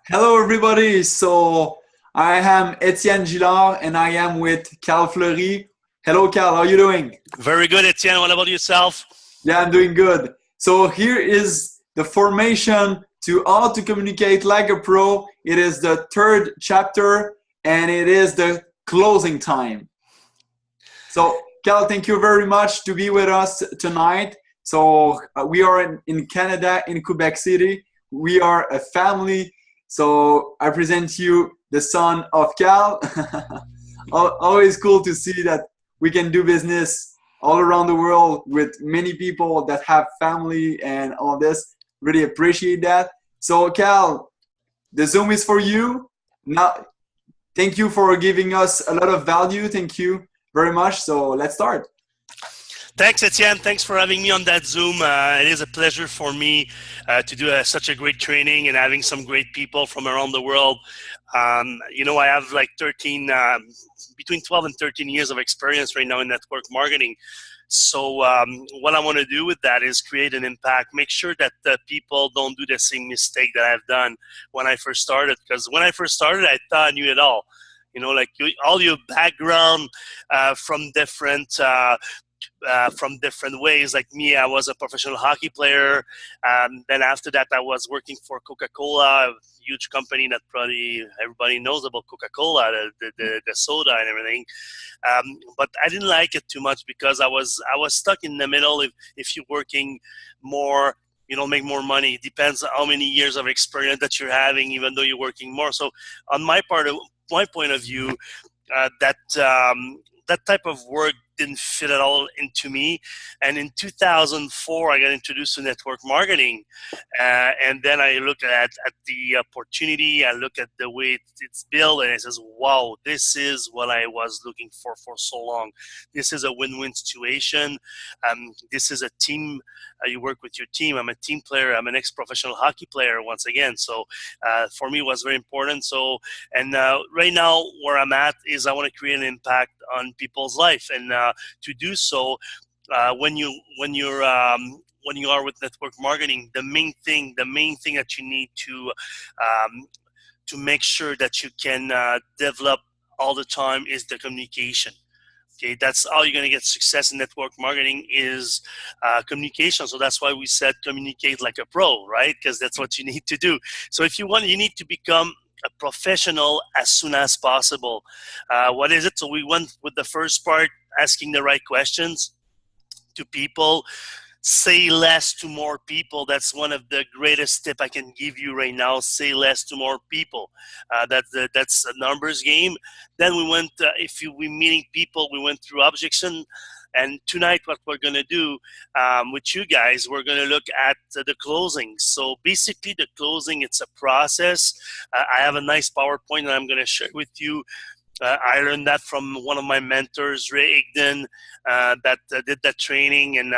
Hello, everybody. So I am Etienne Gillard and I am with Carl Fleury. Hello, Carl. How are you doing? Very good, Etienne. What about yourself? Yeah, I'm doing good. So here is the formation to how to communicate like a pro. It is the third chapter and it is the closing time. So, Carl, thank you very much to be with us tonight. So we are in Canada, in Quebec City. We are a family. So I present you the son of Cal. Always cool to see that we can do business all around the world with many people that have family and all this. Really appreciate that. So Cal, the Zoom is for you. Now, thank you for giving us a lot of value. Thank you very much. So let's start. Thanks, Etienne. Thanks for having me on that Zoom. It is a pleasure for me to do such a great training and having some great people from around the world. I have like between 12 and 13 years of experience right now in network marketing. So what I want to do with that is create an impact, make sure that people don't do the same mistake that I've done when I first started. Because when I first started, I thought I knew it all. All your background from different ways. Like me, I was a professional hockey player. Then after that, I was working for Coca-Cola, a huge company that probably everybody knows about Coca-Cola, the soda and everything. But I didn't like it too much because I was stuck in the middle. If you're working more, you don't make more money. It depends on how many years of experience that you're having, even though you're working more. So on my point of view, that type of work didn't fit at all into me. And in 2004, I got introduced to network marketing. And then I look at the opportunity, I look at the way it's built, and it says, wow, this is what I was looking for so long. This is a win-win situation. This is a team. You work with your team. I'm a team player. I'm an ex-professional hockey player once again. So for me, it was very important. So, and right now where I'm at is I want to create an impact on people's life. And to do so, when you are with network marketing, the main thing that you need to make sure that you can develop all the time is the communication. Okay, that's how you're going to get success in network marketing is communication. So that's why we said communicate like a pro, right? Because that's what you need to do. So if you want, you need to become a professional as soon as possible. What is it? So we went with the first part, asking the right questions to people. Say less to more people. That's one of the greatest tip I can give you right now. Say less to more people. That's a numbers game. Then we went, we meeting people, we went through objection. And tonight, what we're going to do with you guys, we're going to look at the closing. So basically, the closing, it's a process. I have a nice PowerPoint that I'm going to share with you. I learned that from one of my mentors, Ray Igden, that did that training. And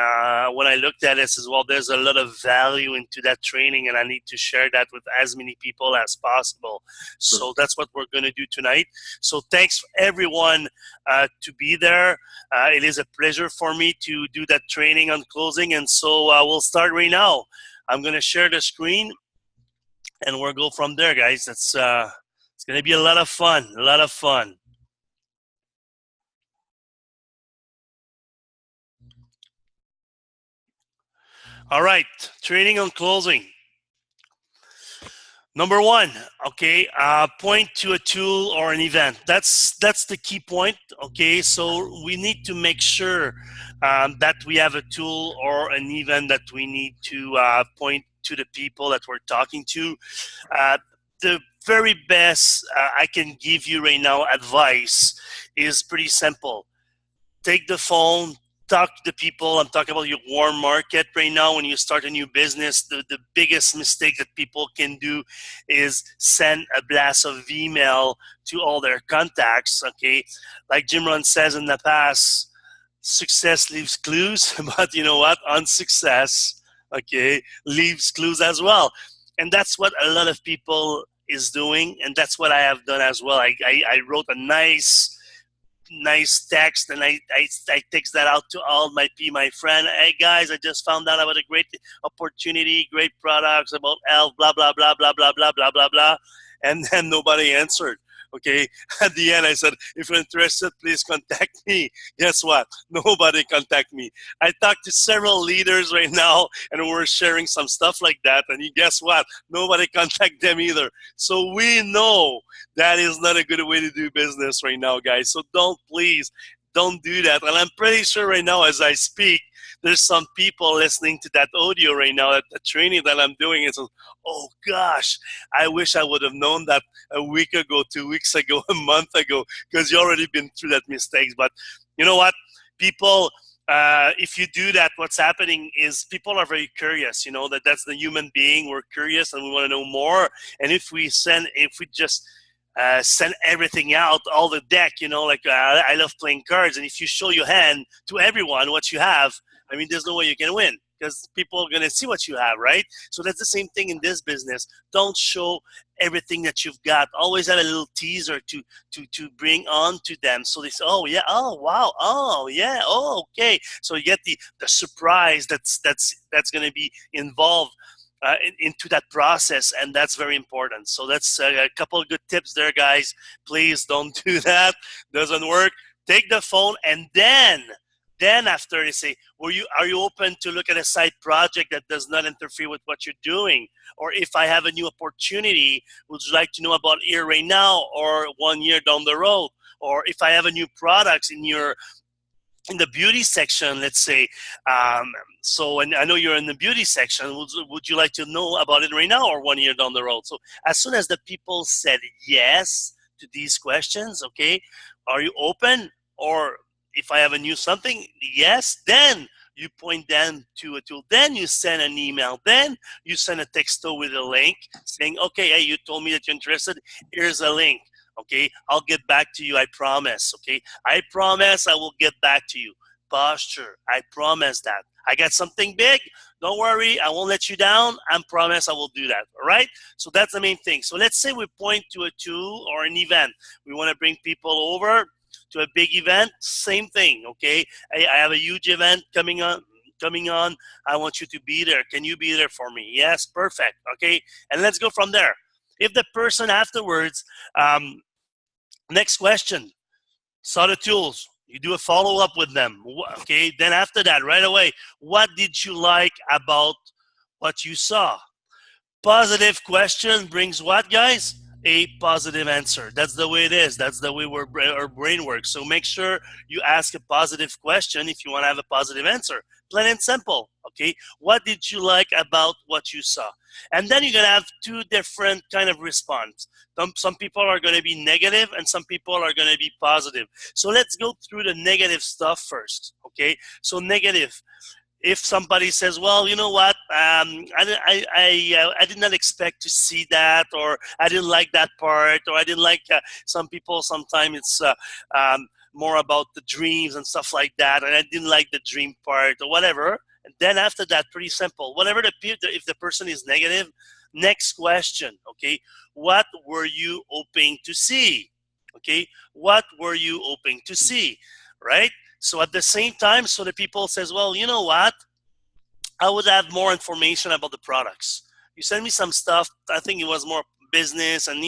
when I looked at it, I said, well, there's a lot of value into that training, and I need to share that with as many people as possible. So that's what we're going to do tonight. So thanks, everyone, to be there. It is a pleasure for me to do that training on closing. And so we'll start right now. I'm going to share the screen, and we'll go from there, guys. It's going to be a lot of fun, All right, training on closing. Number one, okay, point to a tool or an event. That's the key point, okay? So we need to make sure that we have a tool or an event that we need to point to the people that we're talking to. The very best I can give you right now advice is pretty simple. Take the phone, talk to the people. I'm talking about your warm market right now. When you start a new business, the biggest mistake that people can do is send a blast of email to all their contacts, okay? Like Jim Rohn says in the past, success leaves clues, but you know what? Unsuccess, okay, leaves clues as well. And that's what a lot of people is doing, and that's what I have done as well. I wrote a nice nice text, and I text that out to all my friend. Hey guys, I just found out about a great opportunity, great products about health, blah blah blah blah blah blah blah blah blah, and then nobody answered. Okay, at the end I said, if you're interested, please contact me. Guess what? Nobody contact me. I talked to several leaders right now, and we're sharing some stuff like that. And you guess what? Nobody contact them either. So we know that is not a good way to do business right now, guys. So please don't do that. And I'm pretty sure right now, as I speak, there's some people listening to that audio right now, at the training that I'm doing. And so, oh gosh, I wish I would have known that a week ago, 2 weeks ago, a month ago, because you already been through that mistakes. But you know what? People, if you do that, what's happening is people are very curious. You know, that's the human being. We're curious and we want to know more. And if we just send everything out, all the deck, you know, like I love playing cards. And if you show your hand to everyone what you have, I mean, there's no way you can win, because people are going to see what you have, right? So that's the same thing in this business. Don't show everything that you've got. Always have a little teaser to bring on to them. So they say, oh, yeah, oh, wow, oh, yeah, oh, okay. So you get the surprise that's going to be involved into that process, and that's very important. So that's a couple of good tips there, guys. Please don't do that. Doesn't work. Take the phone, and then after they say, are you open to look at a side project that does not interfere with what you're doing? Or if I have a new opportunity, would you like to know about here right now or 1 year down the road? Or if I have a new products in the beauty section, let's say, and I know you're in the beauty section, would you like to know about it right now or 1 year down the road? So as soon as the people said yes to these questions, okay, are you open? Or if I have a new something, yes, then you point them to a tool. Then you send an email. Then you send a texto with a link saying, okay, hey, you told me that you're interested. Here's a link. Okay, I'll get back to you. I promise. Okay, I promise I will get back to you. Posture. I promise that. I got something big. Don't worry. I won't let you down. I promise I will do that. All right. So that's the main thing. So let's say we point to a tool or an event. We want to bring people over to a big event. Same thing. Okay. I have a huge event coming on. I want you to be there. Can you be there for me? Yes. Perfect. Okay. And let's go from there. If the person afterwards, next question, saw the tools, you do a follow-up with them. Okay, then after that, right away, what did you like about what you saw? Positive question brings what, guys? A positive answer. That's the way it is. That's the way our brain works. So make sure you ask a positive question if you want to have a positive answer. Plain and simple. Okay, what did you like about what you saw? And then you're going to have two different kind of response. Some people are going to be negative and some people are going to be positive. So let's go through the negative stuff first. Okay, so negative. If somebody says, well, you know what, I did not expect to see that, or I didn't like that part, or I didn't like, some people, sometimes it's more about the dreams and stuff like that, and I didn't like the dream part or whatever. And then after that, pretty simple. Whatever if the person is negative, next question, okay, what were you hoping to see? Okay, what were you hoping to see, right? So at the same time, so the people says, well, you know what? I would have more information about the products. You send me some stuff. I think it was more business, and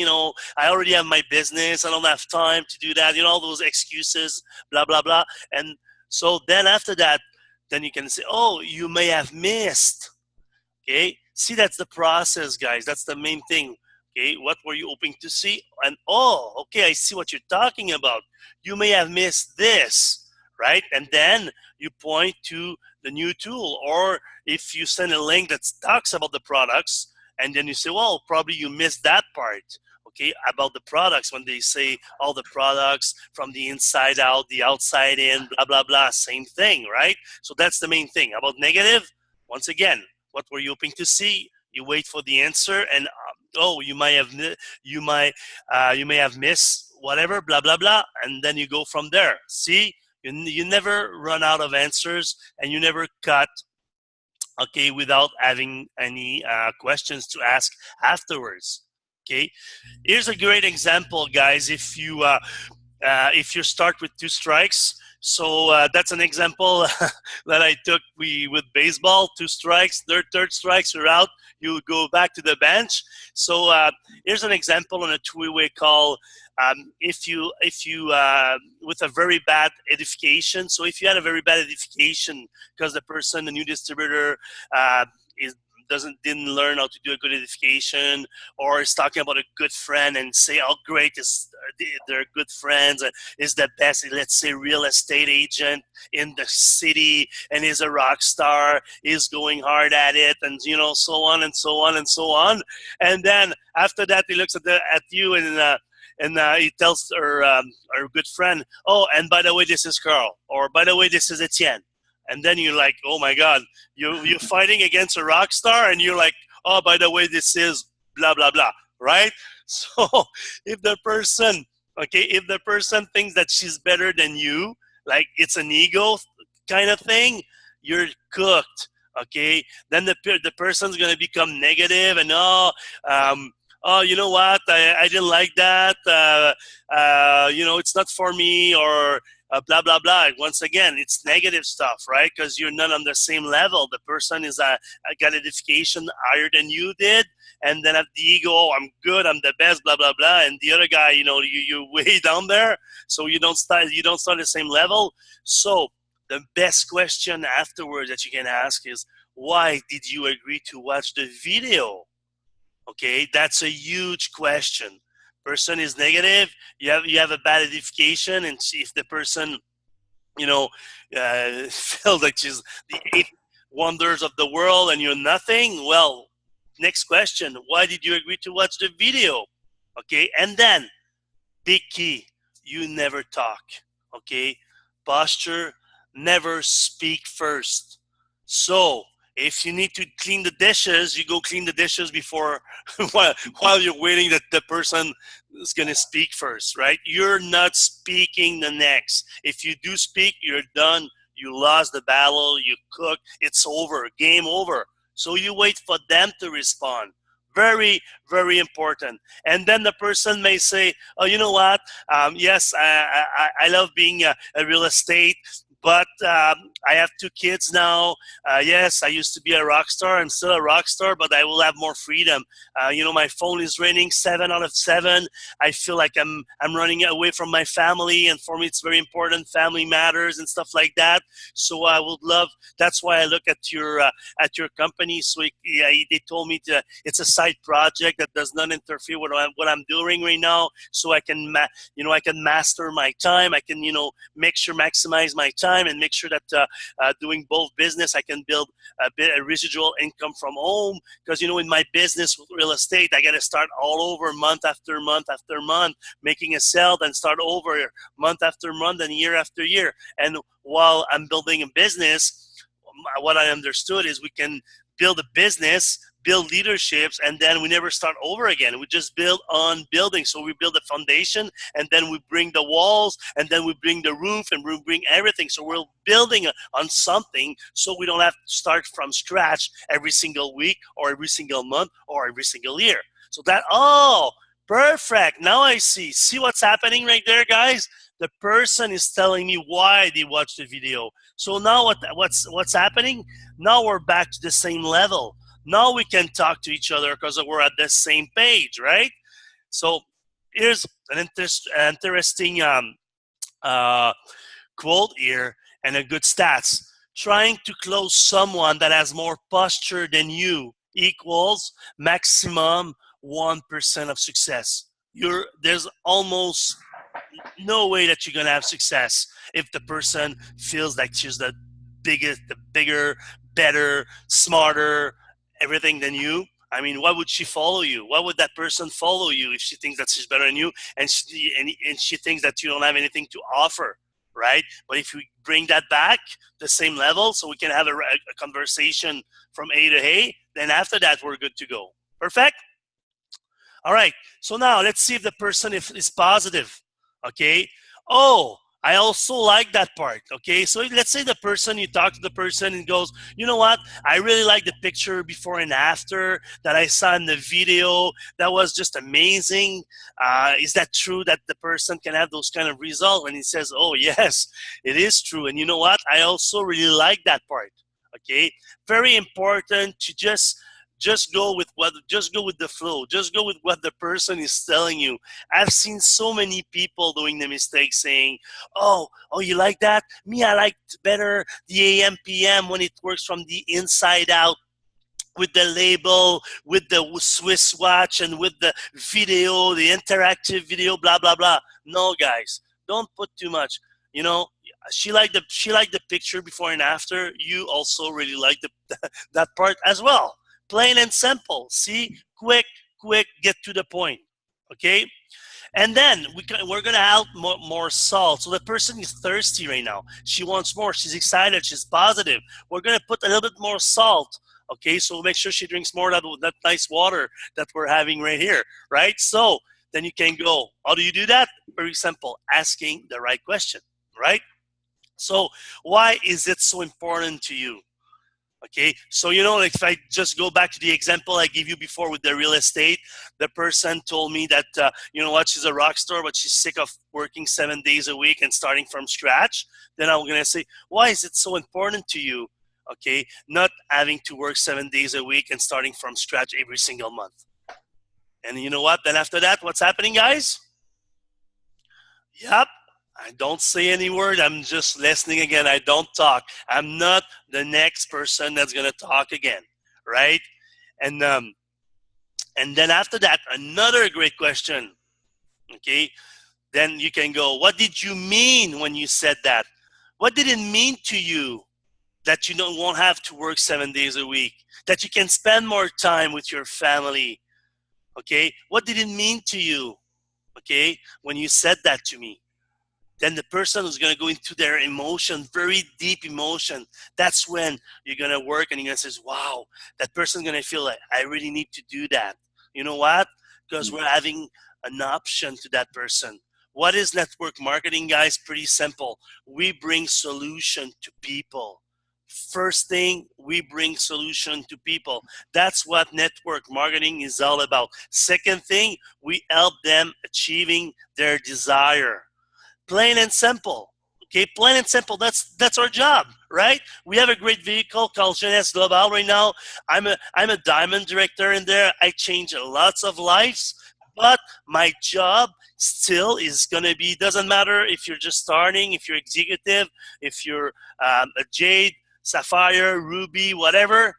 I already have my business. I don't have time to do that. All those excuses, blah, blah, blah. And so then after that, then you can say, oh, you may have missed. Okay. See, that's the process, guys. That's the main thing. Okay, what were you hoping to see? And oh, okay, I see what you're talking about. You may have missed this, right? And then you point to the new tool. Or if you send a link that talks about the products, and then you say, well, probably you missed that part, okay, about the products, when they say all the products from the inside out, the outside in, blah, blah, blah, same thing, right? So that's the main thing. About negative, once again, what were you hoping to see? You wait for the answer, and oh, you may have missed whatever, blah, blah, blah, and then you go from there. See, you never run out of answers, and you never cut, okay, without having any questions to ask afterwards. Okay, here's a great example, guys. If you if you start with 2 strikes, so that's an example that I took with baseball. 2 strikes, third strikes, you're out. You go back to the bench. So here's an example on a two-way call. If you with a very bad edification. So if you had a very bad edification because the person, the new distributor, is didn't learn how to do a good edification, or is talking about a good friend and say how great is they're good friends, is the best, let's say, real estate agent in the city, and is a rock star, is going hard at it, and so on and so on and so on. And then after that, he looks at you and he tells our good friend, oh, and by the way, this is Carl, or by the way, this is Etienne. And then you're like, oh my God, you're fighting against a rock star, and you're like, oh, by the way, this is blah, blah, blah, right? So if the person thinks that she's better than you, like it's an ego kind of thing, you're cooked, okay? Then the person's going to become negative and, oh, you know what, I didn't like that, it's not for me, or blah, blah, blah. Once again, it's negative stuff, right? Because you're not on the same level. The person is got edification higher than you did, and then at the ego, oh, I'm good, I'm the best, blah, blah, blah. And the other guy, you're way down there, so you don't start the same level. So the best question afterwards that you can ask is, why did you agree to watch the video? Okay, that's a huge question. Person is negative, you have a bad edification, and if the person, feels like she's the 8 wonders of the world and you're nothing, well, next question, why did you agree to watch the video? Okay, and then, big key, you never talk, okay? Posture, never speak first. So, if you need to clean the dishes, you go clean the dishes before, while you're waiting that the person is going to speak first, right? You're not speaking the next. If you do speak, you're done. You lost the battle. You cook. It's over. Game over. So you wait for them to respond. Very, very important. And then the person may say, oh, you know what? Yes, I love being a real estate, but I have 2 kids now. Yes, I used to be a rock star. I'm still a rock star, but I will have more freedom. My phone is ringing 7 out of 7. I feel like I'm running away from my family, and for me, it's very important. Family matters and stuff like that. So I would love. That's why I look at your company. So they told me it's a side project that does not interfere with what I'm doing right now. So I can I can master my time. I can make sure maximize my time, and make sure that doing both business, I can build a residual income from home. Because in my business with real estate, I got to start all over month after month after month, making a sale, then start over month after month and year after year. And while I'm building a business, what I understood is we can build a business, build leaderships, and then we never start over again. We just build on building. So we build a foundation, and then we bring the walls, and then we bring the roof, and we bring everything. So we're building on something, so we don't have to start from scratch every single week or every single month or every single year. So perfect. Now I see. See what's happening right there, guys? The person is telling me why they watched the video. So now what's happening? Now we're back to the same level. Now we can talk to each other because we're at the same page, right? So here's an interesting quote here and a good stats. Trying to close someone that has more posture than you equals maximum 1% of success. There's almost no way that you're going to have success if the person feels like she's the bigger, better, smarter, everything than you. I mean, why would she follow you? Why would that person follow you if she thinks that she's better than you, and she thinks that you don't have anything to offer, right? But if we bring that back the same level, so we can have a conversation from A to A, then after that, we're good to go. Perfect? All right. So now let's see if the person is positive. Okay. Oh, I also like that part, okay? So let's say the person, you talk to the person and goes, you know what? I really like the picture before and after that I saw in the video. That was just amazing. Is that true that the person can have those kind of results? And he says, oh, yes, it is true. And you know what? I also really like that part, okay? Very important to just go with the flow. Just go with what the person is telling you. I've seen so many people doing the mistake saying, oh, you like that? Me, I like better the AM PM when it works from the inside out, with the label, with the Swiss watch, and with the video, the interactive video, blah blah blah. No, guys, don't put too much. You know, she liked the picture before and after. You also really like that part as well. Plain and simple. See, quick, get to the point. Okay. And then we're going to add more salt. So the person is thirsty right now. She wants more. She's excited. She's positive. We're going to put a little bit more salt. Okay, so make sure she drinks more of that nice water that we're having right here, right? So then you can go. How do you do that? Very simple. Asking the right question, right? So why is it so important to you? Okay, so like if I just go back to the example I gave you before with the real estate, the person told me that, you know what, she's a rock star, but she's sick of working 7 days a week and starting from scratch. Then I'm going to say, why is it so important to you? Okay, not having to work 7 days a week and starting from scratch every single month. And you know what? Then after that, what's happening, guys? Yep. I don't say any word. I'm just listening again. I don't talk. I'm not the next person that's going to talk again, right? And then after that, another great question, okay? Then you can go, what did you mean when you said that? What did it mean to you that you won't have to work 7 days a week, that you can spend more time with your family, okay? What did it mean to you, okay, when you said that to me? Then the person is going to go into their emotion, very deep emotion. That's when you're going to work and you're going to say, wow, that person's going to feel like, I really need to do that. You know what? Because we're having an option to that person. What is network marketing, guys? Pretty simple. We bring solution to people. First thing, we bring solution to people. That's what network marketing is all about. Second thing, we help them achieving their desire. Plain and simple. Okay, plain and simple. That's our job, right? We have a great vehicle called Jeunesse Global right now. I'm a diamond director in there. I change lots of lives, but my job still is gonna be. Doesn't matter if you're just starting, if you're executive, if you're a jade, sapphire, ruby, whatever.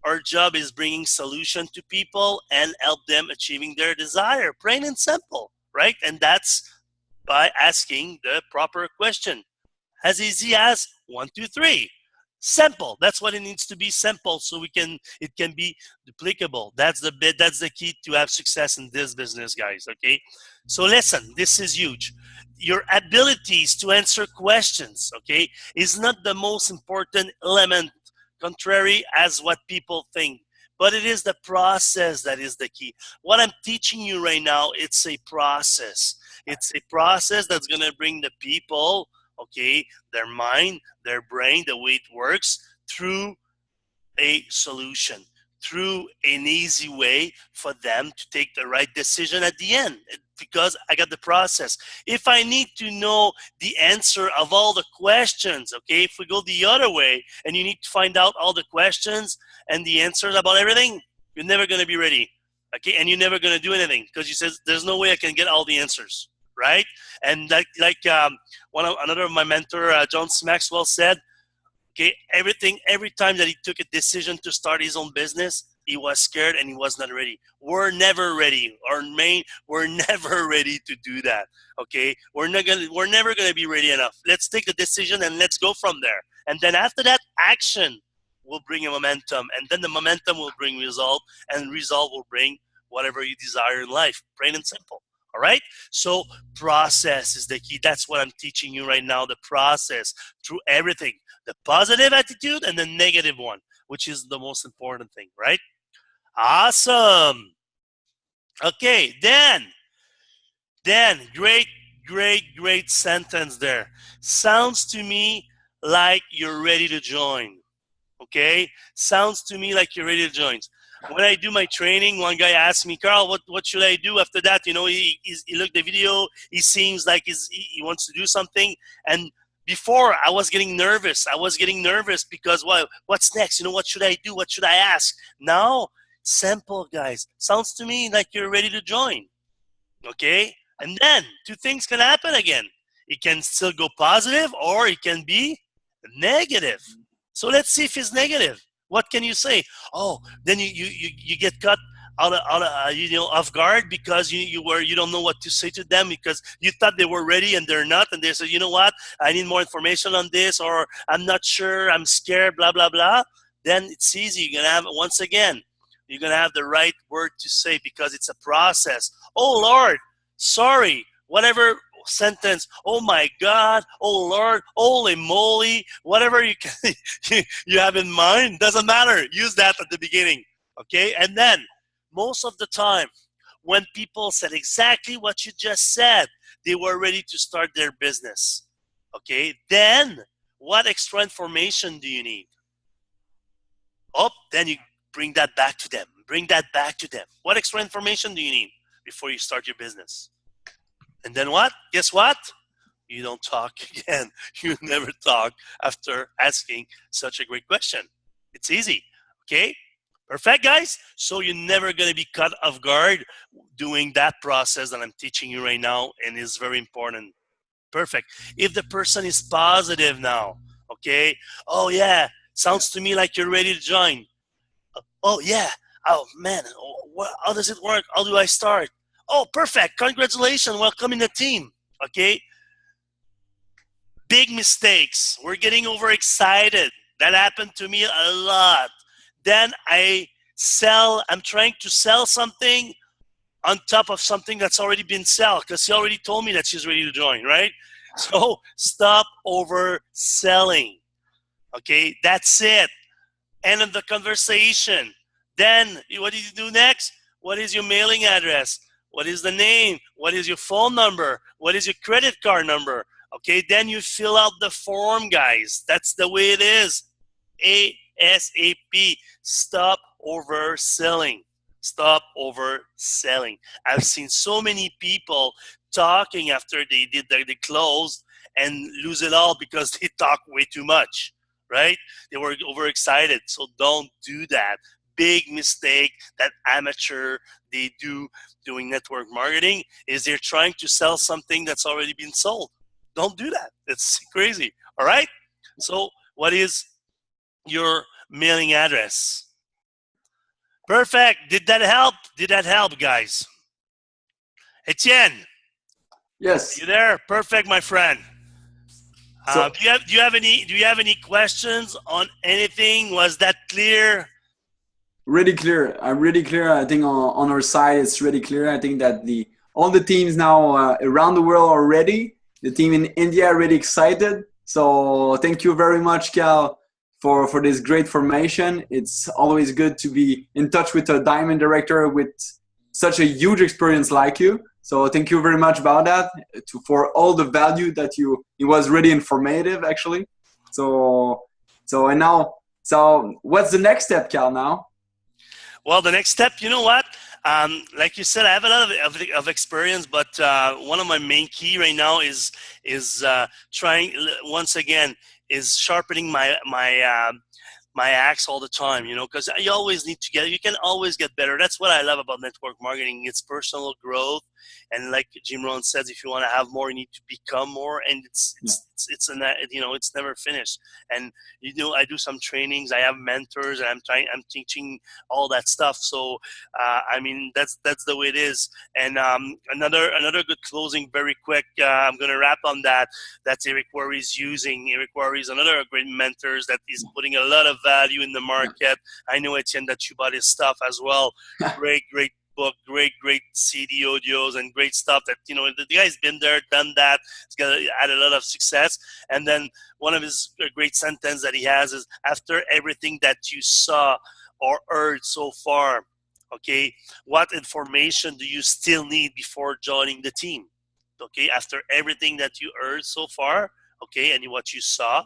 Our job is bringing solution to people and help them achieving their desire. Plain and simple, right? And that's by asking the proper question. As easy as 1, 2, 3. Simple. That's what it needs to be, simple, so it can be duplicable. That's the key to have success in this business, guys. Okay. So listen, this is huge. Your abilities to answer questions, okay, is not the most important element, contrary as what people think. But it is the process that is the key. What I'm teaching you right now, it's a process. It's a process that's going to bring the people, okay, their mind, their brain, the way it works, through a solution, through an easy way for them to take the right decision at the end, because I got the process. If I need to know the answer of all the questions, okay, if we go the other way and you need to find out all the questions and the answers about everything, you're never going to be ready, okay, and you're never going to do anything because you says there's no way I can get all the answers, right? And another of my mentor, John C. Maxwell, said, okay, every time that he took a decision to start his own business, he was scared and he was not ready. We're never ready. We're never ready to do that. Okay, we're never gonna be ready enough. Let's take the decision and let's go from there. And then after that, action will bring a momentum, and then the momentum will bring result, and result will bring whatever you desire in life. Plain and simple. All right. So process is the key. That's what I'm teaching you right now. The process through everything. The positive attitude and the negative one, which is the most important thing, right? Awesome. Okay, then great great sentence there. Sounds to me like you're ready to join. Okay? Sounds to me like you're ready to join. When I do my training, one guy asked me, Carl, what should I do after that? You know, he looked at the video, he seems like he wants to do something. And before, I was getting nervous. I was getting nervous because, well, what's next? You know, what should I do? What should I ask? Now, simple, guys. Sounds to me like you're ready to join. Okay? And then, two things can happen again. It can still go positive or it can be negative. So let's see if it's negative. What can you say? Oh, then you get caught off guard because you don't know what to say to them because you thought they were ready and they're not, and they say, you know what, I need more information on this, or I'm not sure, I'm scared, blah blah blah. Then it's easy. You're gonna have once again, you're gonna have the right word to say because it's a process. Oh Lord, sorry, whatever sentence. Oh my God, oh Lord, holy moly, whatever you can, you have in mind, doesn't matter. Use that at the beginning, okay? And then most of the time, when people said exactly what you just said, they were ready to start their business, okay? Then what extra information do you need? Oh, then you bring that back to them. Bring that back to them. What extra information do you need before you start your business? And then what? Guess what? You don't talk again. You never talk after asking such a great question. It's easy. Okay? Perfect, guys? So you're never going to be caught off guard doing that process that I'm teaching you right now, and is very important. Perfect. If the person is positive now, okay? Oh, yeah. Sounds to me like you're ready to join. Oh, yeah. Oh, man. How does it work? How do I start? Oh, perfect. Congratulations. Welcome in the team. Okay. Big mistakes. We're getting overexcited. That happened to me a lot. Then I'm trying to sell something on top of something that's already been sold because he already told me that she's ready to join, right? So stop overselling. Okay. That's it. End of the conversation. Then what do you do next? What is your mailing address? What is the name? What is your phone number? What is your credit card number? Okay, then you fill out the form, guys. That's the way it is. ASAP. Stop overselling. Stop overselling. I've seen so many people talking after they closed and lose it all because they talk way too much, right? They were overexcited. So don't do that. Big mistake that amateur they do doing network marketing is they're trying to sell something that's already been sold. Don't do that. It's crazy. All right. So what is your mailing address? Perfect. Did that help? Did that help, guys? Etienne. Yes. You there? Perfect, my friend. So, do you have any questions on anything? Was that clear? really clear. Really clear. I think on our side, it's really clear. I think that all the teams now around the world are ready. The team in India are really excited. So thank you very much, Cal, for this great formation. It's always good to be in touch with a diamond director with such a huge experience like you. So thank you very much about that, for all the value that it was really informative actually. So what's the next step, Cal, now? Well, the next step, you know what? Like you said, I have a lot of experience, but one of my main key right now is trying once again is sharpening my axe all the time, because you always need to you can always get better. That's what I love about network marketing. It's personal growth. And like Jim Rohn says, if you want to have more, you need to become more. And it's never finished. And, I do some trainings, I have mentors, and I'm teaching all that stuff. So, that's the way it is. And another good closing very quick, I'm going to wrap on that. That's Eric Worre's using. Eric Worre is another great mentors that is putting a lot of value in the market. I know, Etienne, that you bought his stuff as well. Great book, great CD audios, and great stuff that, the guy's been there, done that. He's got had a lot of success. And then one of his great sentence that he has is, after everything that you saw or heard so far, okay, what information do you still need before joining the team? Okay, after everything that you heard so far, okay, and what you saw,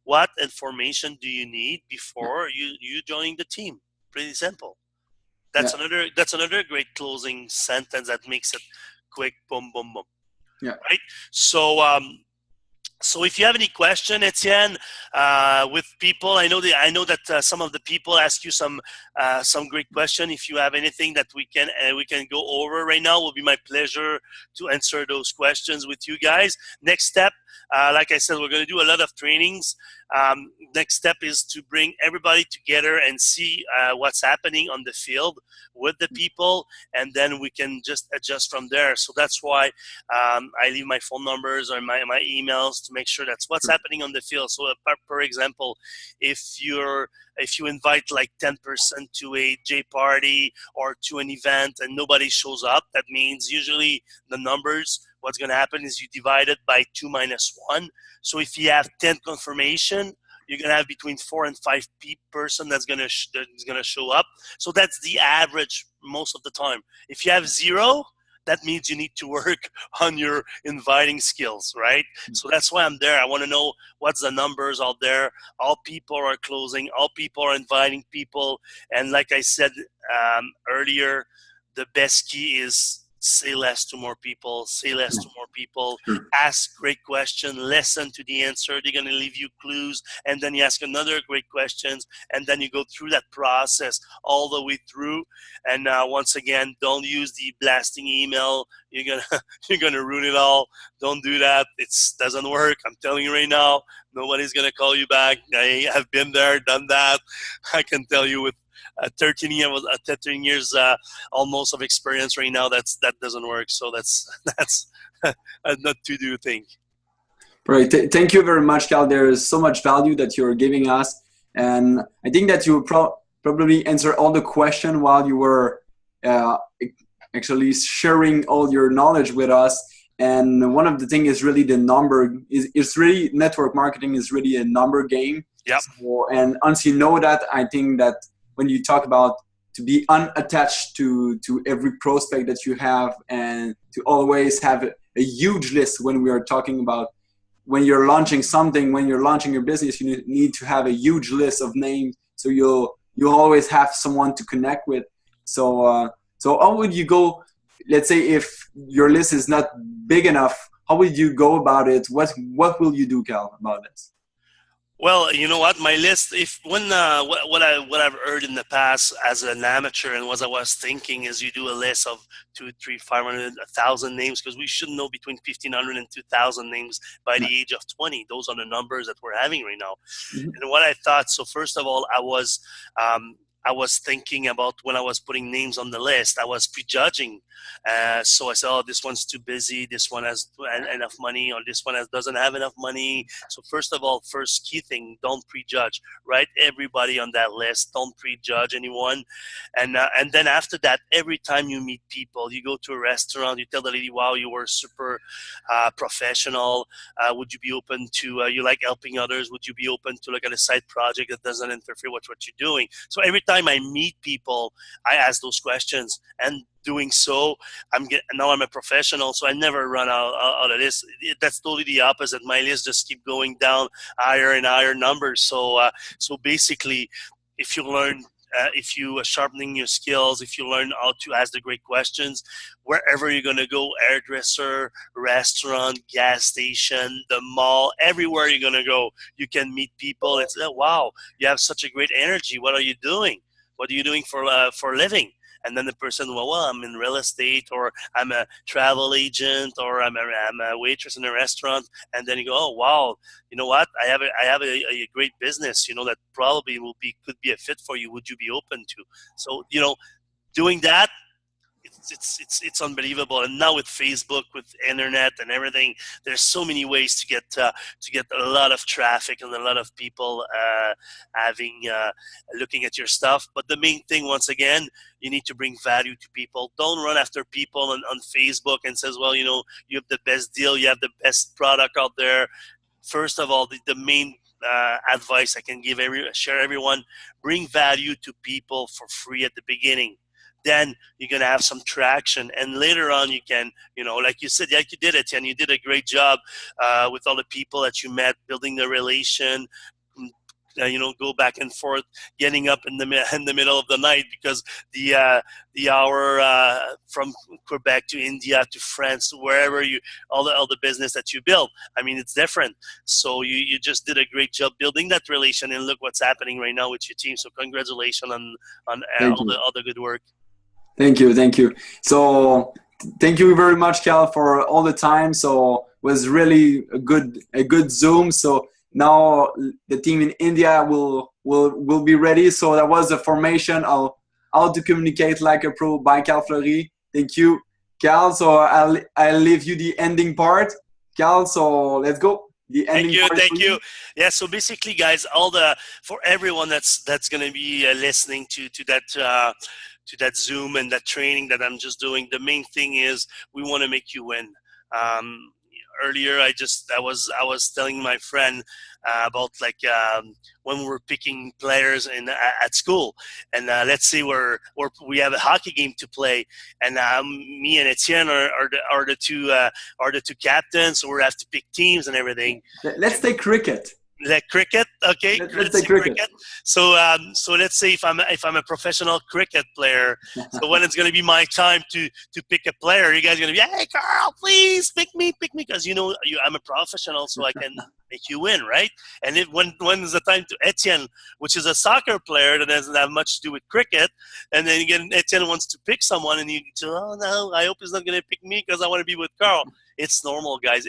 what information do you need before you joining the team? Pretty simple. Yeah. That's another great closing sentence that makes it quick, boom, boom, boom. Yeah. Right. So if you have any question, Etienne, with people, I know that some of the people ask you some great question. If you have anything that we can go over right now, it will be my pleasure to answer those questions with you guys. Next step, like I said, we're going to do a lot of trainings. Next step is to bring everybody together and see what's happening on the field with the people, and then we can just adjust from there. So that's why I leave my phone numbers or my emails to make sure that's what's happening on the field. So, per example, if you invite like 10% to a J party or to an event and nobody shows up, that means usually the numbers, what's going to happen is you divide it by 2 minus 1. So if you have 10 confirmation, you're going to have between 4 and 5 person that's going to show up. So that's the average most of the time. If you have 0, that means you need to work on your inviting skills, right? So that's why I'm there. I want to know what's the numbers out there. All people are closing. All people are inviting people. And like I said earlier, the best key is say less to more people, say less to more people, ask great question, listen to the answer. They're going to leave you clues, and then you ask another great questions, and then you go through that process all the way through. And once again, don't use the blasting email. You're gonna ruin it all. Don't do that. It doesn't work. I'm telling you right now, nobody's gonna call you back. I have been there, done that. I can tell you with 13 years almost of experience right now, that doesn't work. So that's not to do thing. Right. Thank you very much, Carl. There is so much value that you're giving us, and I think that you probably answer all the question while you were actually sharing all your knowledge with us. And one of the things is really the number. It's really network marketing is really a number game. Yeah. So, and once you know that, I think that when you talk about to be unattached to every prospect that you have, and to always have a huge list when we are talking about when you're launching something, when you're launching your business, you need to have a huge list of names. So you'll always have someone to connect with. So how would you go? Let's say if your list is not big enough, how would you go about it? What will you do, Cal, about this? Well, you know what, my list. What I've heard in the past as an amateur, and what I was thinking is you do a list of 2, 3, 500, 1,000 names, because we should know between 1,500 and 2,000 names by the age of 20. Those are the numbers that we're having right now. Mm-hmm. And what I thought, so first of all, I was thinking about when I was putting names on the list, I was prejudging. So I said, oh, this one's too busy. This one has enough money, or this one doesn't have enough money. So first of all, first key thing, don't prejudge. Write everybody on that list. Don't prejudge anyone. And then after that, every time you meet people, you go to a restaurant, you tell the lady, wow, you were super professional. Would you be open to, you like helping others? Would you be open to look at a side project that doesn't interfere with what you're doing? So every time I meet people, I ask those questions, and doing so, now I'm a professional, so I never run out of this. That's totally the opposite. My list just keep going down higher and higher numbers. So basically, if you learn, if you are sharpening your skills, if you learn how to ask the great questions, wherever you're gonna go, hairdresser, restaurant, gas station, the mall, everywhere you're gonna go, you can meet people. It's wow, you have such a great energy. What are you doing? What are you doing for a living? And then the person, well, I'm in real estate, or I'm a travel agent, or I'm a waitress in a restaurant. And then you go, oh, wow, you know what? I have a great business, that probably could be a fit for you. Would you be open to? So, doing that, it's unbelievable. And now with Facebook, with internet and everything, there's so many ways to get a lot of traffic and a lot of people looking at your stuff. But the main thing, once again, you need to bring value to people. Don't run after people on Facebook and says, well, you have the best deal, you have the best product out there. First of all, the main advice I can share everyone: bring value to people for free at the beginning. then you're going to have some traction. And later on, you can, like you said, like you did it, and you did a great job with all the people that you met, building the relation, go back and forth, getting up in the middle of the night because the hour from Quebec to India to France to wherever all the business that you build. I mean, it's different. So you just did a great job building that relation, and look what's happening right now with your team. So congratulations on all the good work. Thank you. So thank you very much, Carl, for all the time. So it was really a good Zoom. So now the team in India will be ready. So that was the formation of how to communicate like a pro by Carl Fleury. Thank you, Carl. So I'll leave you the ending part, Carl. So let's go. Thank you. Yeah. So basically, guys, for everyone that's going to be listening to that Zoom and that training that I'm just doing, the main thing is we want to make you win. Earlier, I was telling my friend about when we were picking players at school, and let's say we have a hockey game to play, and me and Etienne are the two captains, so we have to pick teams and everything. Let's take cricket. Like cricket, okay. Let's say cricket. So let's say if I'm a professional cricket player, so when it's gonna be my time to pick a player, you guys are gonna be, hey Carl, please pick me, because I'm a professional, so I can make you win, right? And when is the time to Etienne, which is a soccer player that doesn't have much to do with cricket, and then again Etienne wants to pick someone, and you say, oh no, I hope he's not gonna pick me because I want to be with Carl. It's normal, guys.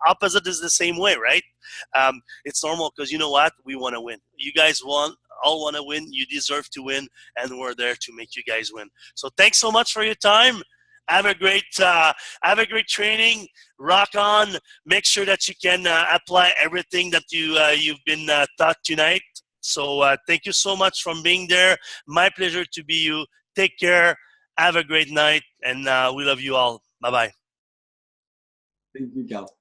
Opposite is the same way, right? It's normal because you know what? We want to win. You guys all want to win. You deserve to win, and we're there to make you guys win. So thanks so much for your time. Have a great training. Rock on. Make sure that you can apply everything that you've been taught tonight. So thank you so much for being there. My pleasure to be you. Take care. Have a great night, and we love you all. Bye-bye. Thank you, Carl.